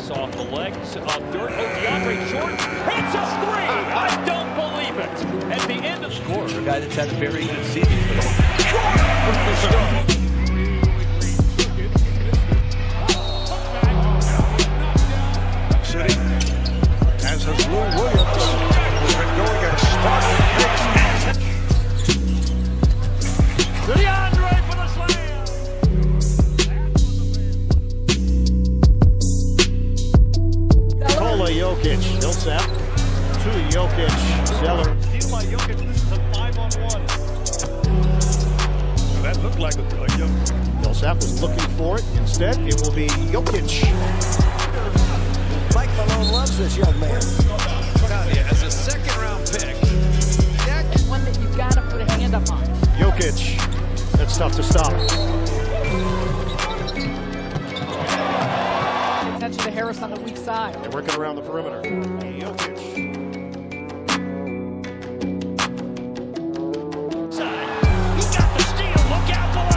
pass off the legs of Dirk. DeAndre Jordan hits a three. I don't believe it. At the end of the score, a guy that's had a very good season for them. City, as has Lou Williams, who's been going at a sparkling pace. DeAndre for the slam. Nikola Jokic, Millsap to Jokic, Zeller. Steal by Jokic, this is a 5-on-1. That looked like a Jokic. Millsap was looking for it. Instead, it will be Jokic. Mike Malone loves this young man. As a second-round pick. That's one that you've got to put a hand up on. Jokic, that's tough to stop. Attention to Harris on the weak side. They're working around the perimeter. Jokic. He got the steal. Look out below.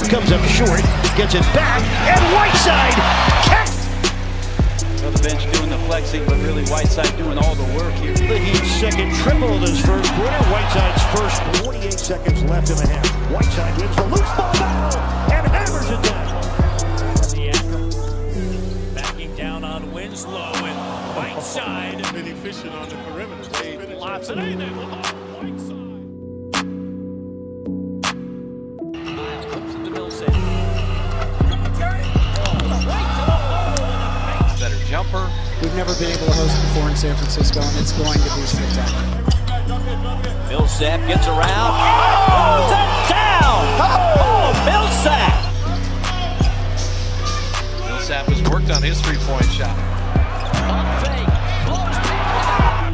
Comes up short, gets it back, and Whiteside. The bench doing the flexing, but really Whiteside doing all the work here. The Heat's second triple of this first quarter. Whiteside's first. 48 seconds left in the half. Whiteside wins the loose ball battle and hammers it down. Siakam backing down on Winslow and Whiteside. Been efficient on the perimeter. Lots of Whiteside. Comes into Millsap. Better jumper. We've never been able to host before in San Francisco, and it's going to be spectacular. Millsap gets around. Oh, that's down! Oh, Millsap! Millsap has worked on his three-point shot.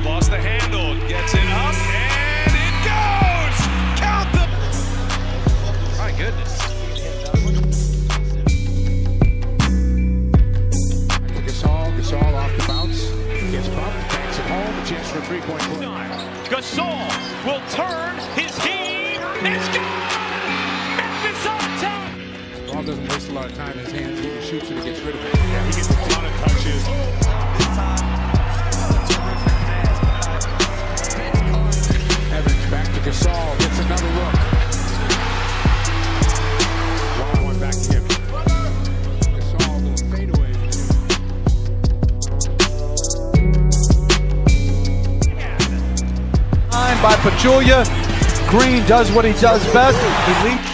Lost the handle, gets it up, and it goes! Count them! My goodness. Gasol off the bounce, gets bumped, banks it home, a chance for a three-point play. Gasol will turn his team. It's good! Memphis on top! Ball doesn't waste a lot of time in his hands. When he shoots it, he gets rid of it. Yeah, he gets a ton of touches. Evans back to Gasol, gets another look. 1-on-1 back to him. Gasol, little fadeaway. By Pachulia. Green does what he does best. He leads.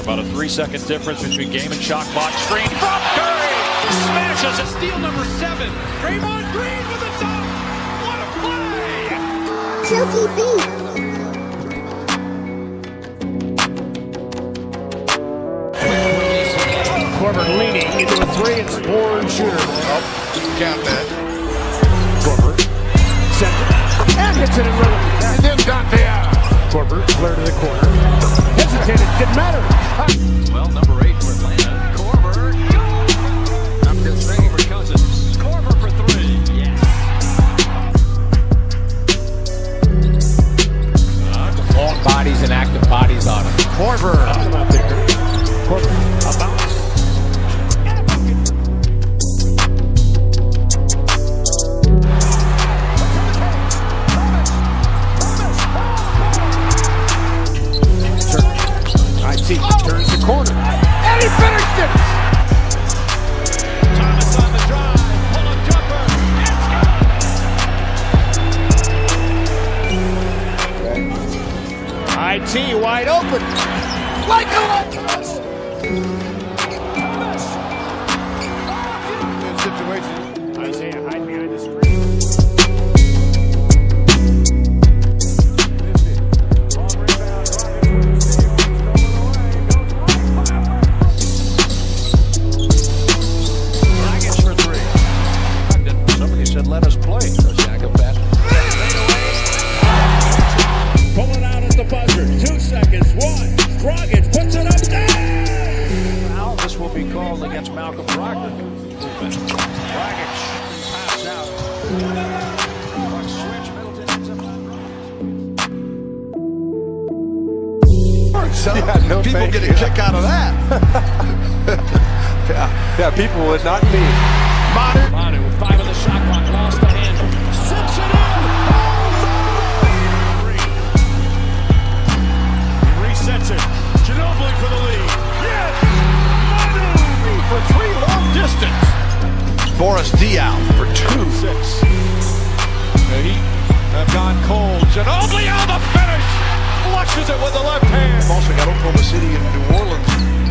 About a 3-second difference between game and shot clock. Screen from Curry. Smashes a steal number 7. Draymond Green with the dunk. What a play! Silky beat. Corbett leaning into a three and scoring shooter. Oh, count that. Corbett sends it and hits it in rhythm. And then Dante out. Corbett flared to the corner. Hesitated, didn't matter. Well, number 8 for Atlanta. Korver. I'm just saying for Cousins. Korver for 3. Yes. Long bodies and active bodies on him. Korver. Korver. A bounce. Turns the corner. And he finished it! Thomas on the drive. Pull-up jumper. IT wide open. Like a Good situation. Isaiah hide behind the screen. Let us play. Pulling out at the buzzer. 2 seconds. 1. Dragic puts it up. be called against Malcolm Brogdon. Dragic pass out. Quick switch. Middleton ends up on Yeah, no people get a kick out of that. yeah, people would not be. Manu with 5 on the shot clock, lost the handle. Sips it in! He resets it. Ginobili for the lead. Yes! Manu for 3 long distance. Boris Diaw for 2. 6. The Heat have gone cold. Ginobili on the finish! Flushes it with the left hand. Also got Oklahoma City and New Orleans